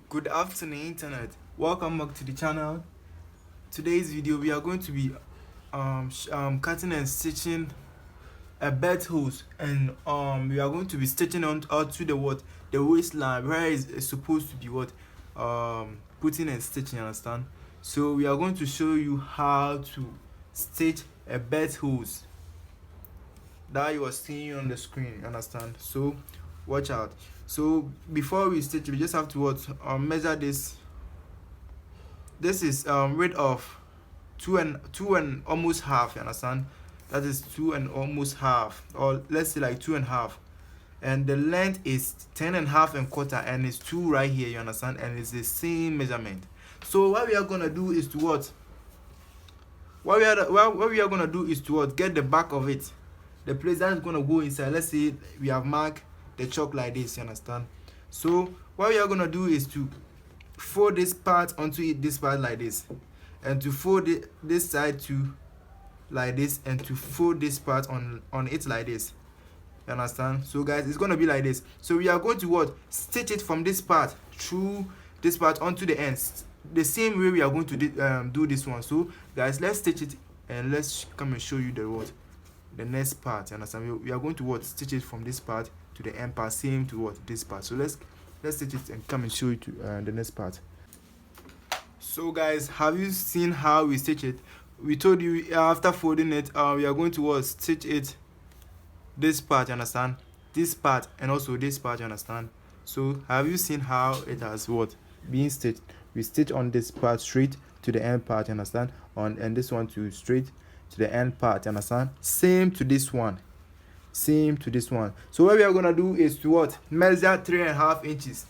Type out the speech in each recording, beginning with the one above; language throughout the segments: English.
Good afternoon, internet. Welcome back to the channel. Today's video we are going to be cutting and stitching a belt hose, and we are going to be stitching on out to the waistline where it's supposed to be putting and stitching. Understand? So we are going to show you how to stitch a belt hose that you are seeing on the screen. Understand? So watch out. So before we stitch, we just have to measure this. This is width of two and almost half. You understand? That is two and almost half, or let's say like two and a half. And the length is 10 and a half and quarter, and it's two right here. You understand? And it's the same measurement. So what we are gonna do is to what we are gonna do is to get the back of it, the place that is gonna go inside. Let's say we have marked the chalk like this. You understand? So what we are gonna do is to fold this part onto it, this part like this, and to fold this side to like this, and to fold this part on it like this. You understand? So guys, it's gonna be like this. So we are going to stitch it from this part through this part onto the ends, the same way we are going to do this one. So guys, let's stitch it, and let's come and show you the next part. You understand? We are going to stitch it from this part to the end part, same to this part. So let's stitch it and come and show you to the next part. So guys, have you seen how we stitch it? We told you after folding it, we are going to stitch it this part. You understand? This part and also this part. You understand? So have you seen how it has being stitched? We stitch on this part straight to the end part. You understand? And this one to straight to the end part. You understand? Same to this one. Same to this one. So what we are gonna do is to measure 3.5 inches.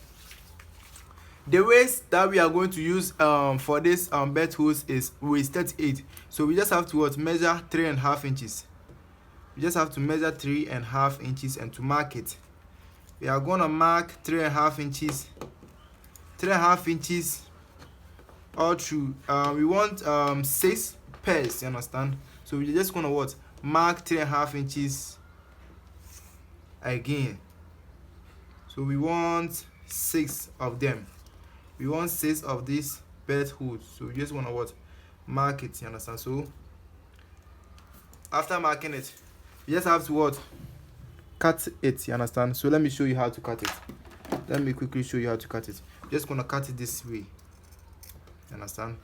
The waist that we are going to use for this belt hose is waist 38. So we just have to measure 3.5 inches. We just have to measure 3.5 inches, and to mark it, we are gonna mark 3.5 inches. 3.5 inches all through. We want 6 pairs. You understand? So we're just gonna mark 3.5 inches again. So we want 6 of them. We want 6 of this belt hose. So we just want to mark it. You understand? So after marking it, you just have to cut it. You understand? So let me show you how to cut it. Let me quickly show you how to cut it. Just gonna cut it this way. You understand?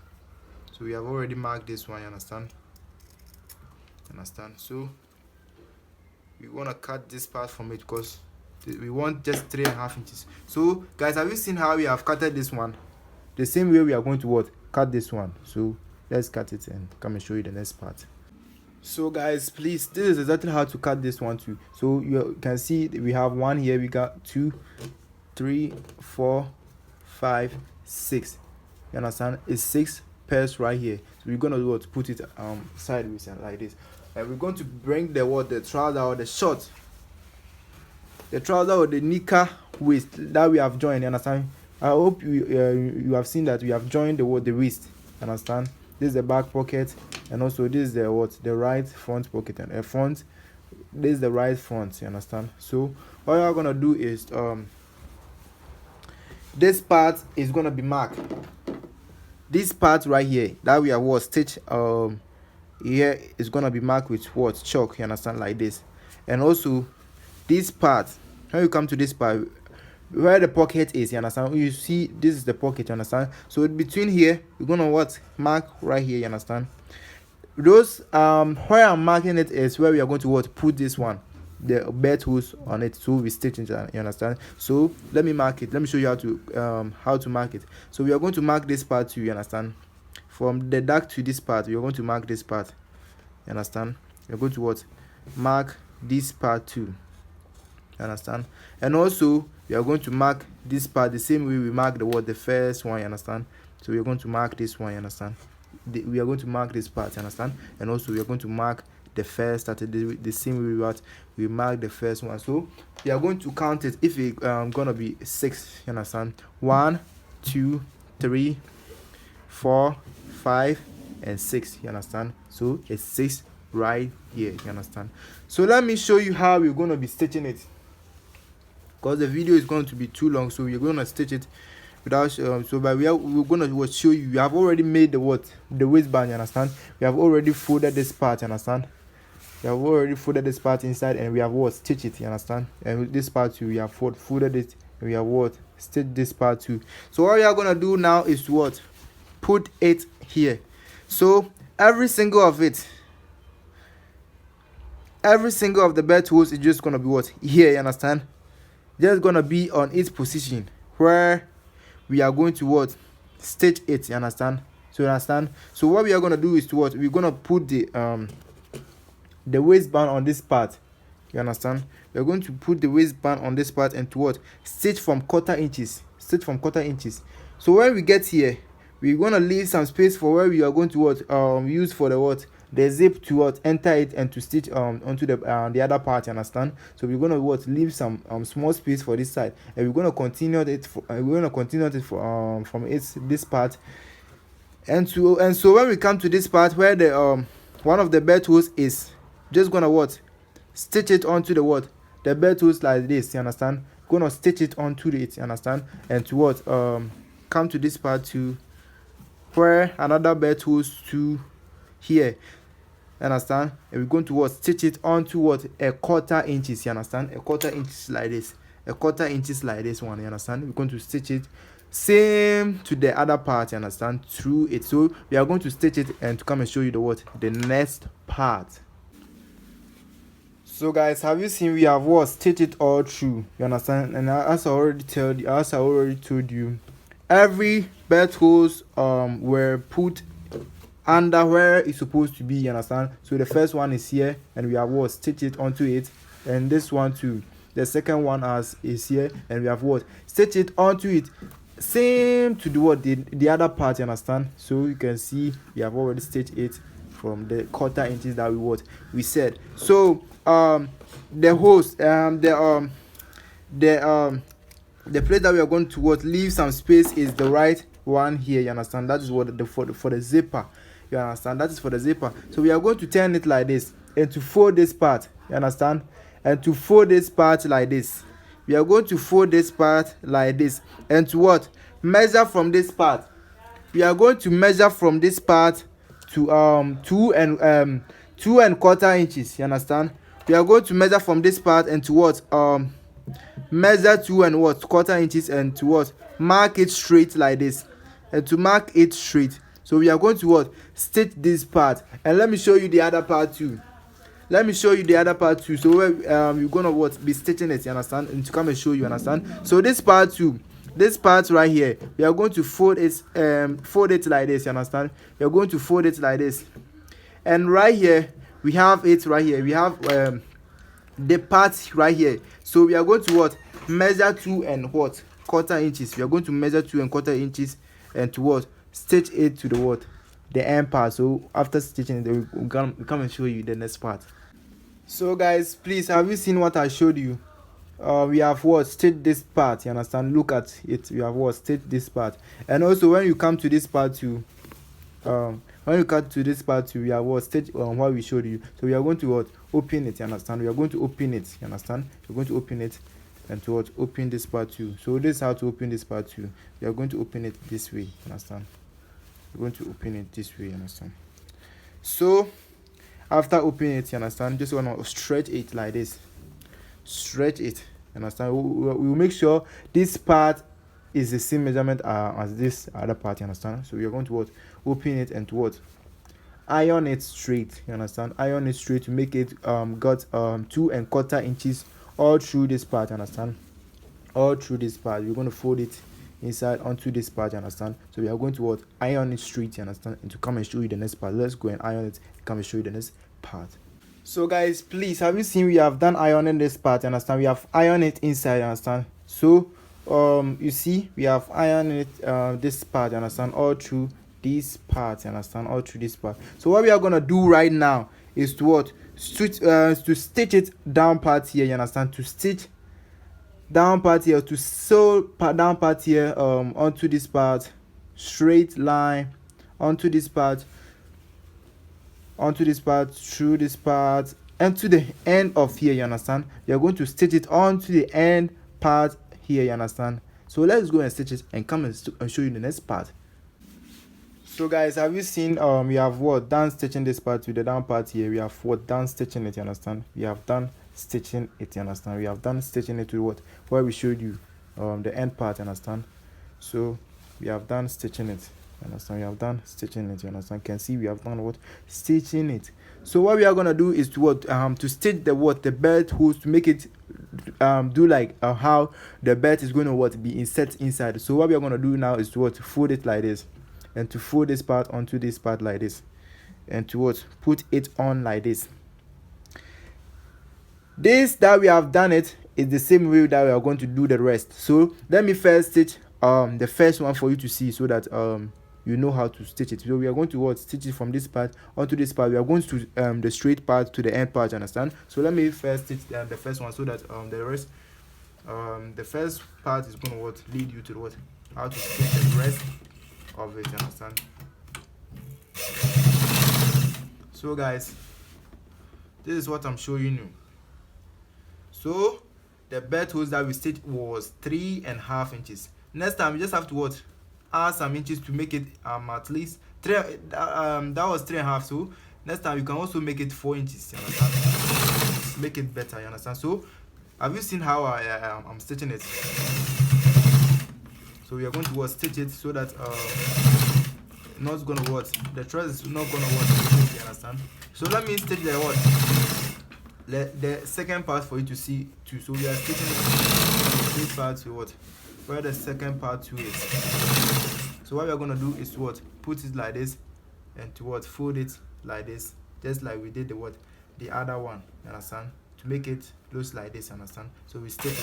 So we have already marked this one. You understand? So we want to cut this part from it because we want just 3.5 inches. So guys, have you seen how we have cutted this one? The same way we are going to cut this one. So let's cut it and come and show you the next part. So guys, please, this is exactly how to cut this one too. So you can see we have one here, we got 2, 3, 4, 5, 6. You understand? It's 6 pairs right here. So we're gonna put it sideways and like this, and we're going to bring the trouser or the short, the trouser or the knicker waist that we have joined. You understand? I hope you have seen that we have joined the waist. You understand? This is the back pocket, and also this is the right front pocket, and front, this is the right front. You understand? So what you're gonna do is this part is gonna be marked. This part right here that we have stitched here is gonna be marked with chalk. You understand? Like this. And also this part, when you come to this part where the pocket is, you understand? You see this is the pocket. You understand? So between here we're gonna mark right here. You understand? Those where I'm marking it is where we are going to put this one, the belt hose on it. So we stitch it. You understand? So let me mark it. Let me show you how to mark it. So we are going to mark this part too. You understand? From the dark to this part, we are going to mark this part. You understand? We're going to mark this part too. You understand? And also we are going to mark this part the same way we mark the first one. You understand? So we are going to mark this one. You understand? We are going to mark this part. You understand? And also we are going to mark the first that the same way we mark the first one. So we are going to count it if it's gonna be 6. You understand? 1, 2, 3, 4, 5, and 6. You understand? So it's 6 right here. You understand? So let me show you how we're going to be stitching it, because the video is going to be too long. So we're going to stitch it without so but we're gonna show you. We have already made the waistband, you understand. We have already folded this part, you understand. We have already folded this part inside, and we have stitched it, you understand. And with this part too, we have folded it, and we have stitched this part too. So what we are gonna do now is to put it here. So every single of the belt holes is just gonna be here, you understand. Just gonna be on its position where we are going to stitch it, you understand. So you understand. So what we are gonna do is to we're gonna put the waistband on this part, you understand. We're going to put the waistband on this part and to stitch from quarter inches. So when we get here, we're gonna leave some space for where we are going to use for the zip to enter it and to stitch onto the other part, you understand. So we're gonna leave some small space for this side, and we're gonna continue it from this part. And so when we come to this part where the one of the belt holes is, just gonna stitch it onto the belt holes like this, you understand. Gonna stitch it onto it, you understand. And to come to this part to where another belt holes to here, you understand. And we're going to stitch it onto a quarter inches, you understand. A quarter inches like this, one, you understand. We're going to stitch it same to the other part, you understand, through it. So we are going to stitch it and to come and show you the next part. So guys, have you seen we have stitched it all through, you understand. And as I already told you, every belt holes were put under where it's supposed to be, you understand. So the first one is here, and we have stitched it onto it, and this one too, the second one is here, and we have stitched it onto it, same to the other part, you understand. So you can see we have already stitched it from the quarter inches that we said. So the holes, the place that we are going to leave some space is the right one here, you understand. That is for the zipper, you understand. That is for the zipper. So we are going to turn it like this and to fold this part, you understand. And to fold this part like this, we are going to fold this part like this, and to measure from this part. We are going to measure from this part to 2.25 inches, you understand. We are going to measure from this part and to measure 2.25 inches, and to mark it straight like this, and to mark it straight. So we are going to stitch this part, and let me show you the other part too. So where you're gonna be stitching it, you understand, and to come and show you, understand. So this part too, this part right here, we are going to fold it like this, you understand. We are going to fold it like this, and right here we have it right here. We have the part right here. So we are going to measure 2.25 inches. We are going to measure 2.25 inches, and to stitch it to the end part. So after stitching it, we'll come and show you the next part. So guys, please, have you seen what I showed you? We have stitched this part, you understand. Look at it. We have stitched this part. And also when you come to this part too, we have stitched what we showed you. So we are going to open it, you understand. We are going to open it, you understand. We're going to open it, and to open this part too. So this is how to open this part too. We are going to open it this way, you understand. We're going to open it this way, you understand. So after opening it, you understand, just want to stretch it like this. Stretch it, you understand. We will make sure this part is the same measurement as this other part, you understand. So we are going to open it and to iron it straight, you understand. Iron it straight to make it got 2.25 inches all through this part, you understand. All through this part, we're going to fold it inside onto this part, you understand. So we are going to iron it straight, you understand, and to come and show you the next part. Let's go and iron it, come and show you the next part. So guys, please, have you seen we have done ironing this part, you understand. We have ironed it inside, you understand. So you see we have ironed it this part, you understand, all through this part, you understand, all through this part. So what we are gonna do right now is to to stitch it down part here, you understand. To stitch down part here, to sew down part here onto this part, straight line onto this part, through this part, and to the end of here, you understand. You're going to stitch it onto the end part here, you understand. So let's go and stitch it and come and show you the next part. So guys, have you seen we have what done stitching this part with the down part here? We have what done stitching it, you understand? We have done stitching it, you understand? We have done stitching it to what where we showed you the end part, you understand? So we have done stitching it, you understand? We have done stitching it, you understand? You can see we have done what stitching it. So what we are gonna do is to what to stitch the belt hose to make it do like how the belt is going to what be inset inside. So what we are going to do now is to what fold it like this, and to fold this part onto this part like this, and to what put it on like this. This that we have done it is the same way that we are going to do the rest. So let me first stitch the first one for you to see, so that you know how to stitch it. So we are going to what stitch it from this part onto this part. We are going to the straight part to the end part, you understand? So let me first stitch the first one, so that the rest the first part is going to what lead you to what how to stitch the rest of it, you understand? So guys, this is what I'm showing you. So the belt hose that we stitched was 3.5 inches. Next time we just have to what add some inches to make it at least 3 that was 3.5. So next time you can also make it 4 inches, you understand? Make it better, you understand? So have you seen how I'm stitching it? So we are going to what stitch it so that not gonna what the thread is not gonna what, you understand? So let me stitch the what the second part for you to see too. So we are stitching this part to what where the second part to is. So what we are gonna do is to what put it like this, and to what fold it like this, just like we did the other one, you understand? To make it loose like this, you understand? So we stitch it.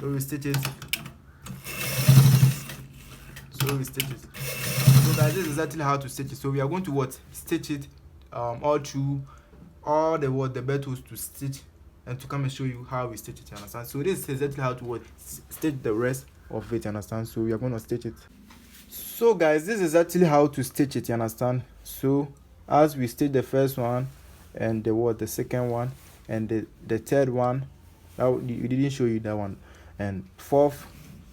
So we stitch it. So guys, this is exactly how to stitch it. So we are going to what stitch it all through all the belt hose to stitch, and to come and show you how we stitch it, you understand? So this is exactly how to what stitch the rest of it, you understand? So we are going to stitch it. So guys, this is actually how to stitch it, you understand? So as we stitch the first one, and the second one, and the third one, that we didn't show you that one, and fourth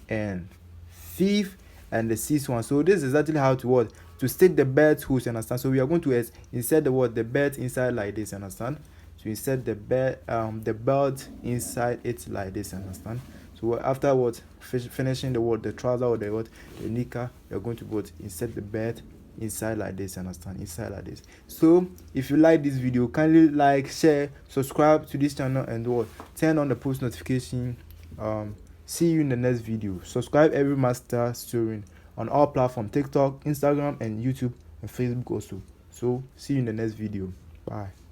and fifth and the sixth one. So this is exactly how to what to stitch the belt hose, you understand? So we are going to insert the belt inside like this, you understand? So insert the belt inside it like this, you understand? So after what finishing the trouser or the knicker, you're going to what insert the belt inside like this, you understand? Inside like this. So if you like this video, kindly like, share, subscribe to this channel, and what turn on the post notification. See you in the next video. Subscribe every Maxstar story on all platforms: TikTok, Instagram, and YouTube, and Facebook also. So see you in the next video. Bye.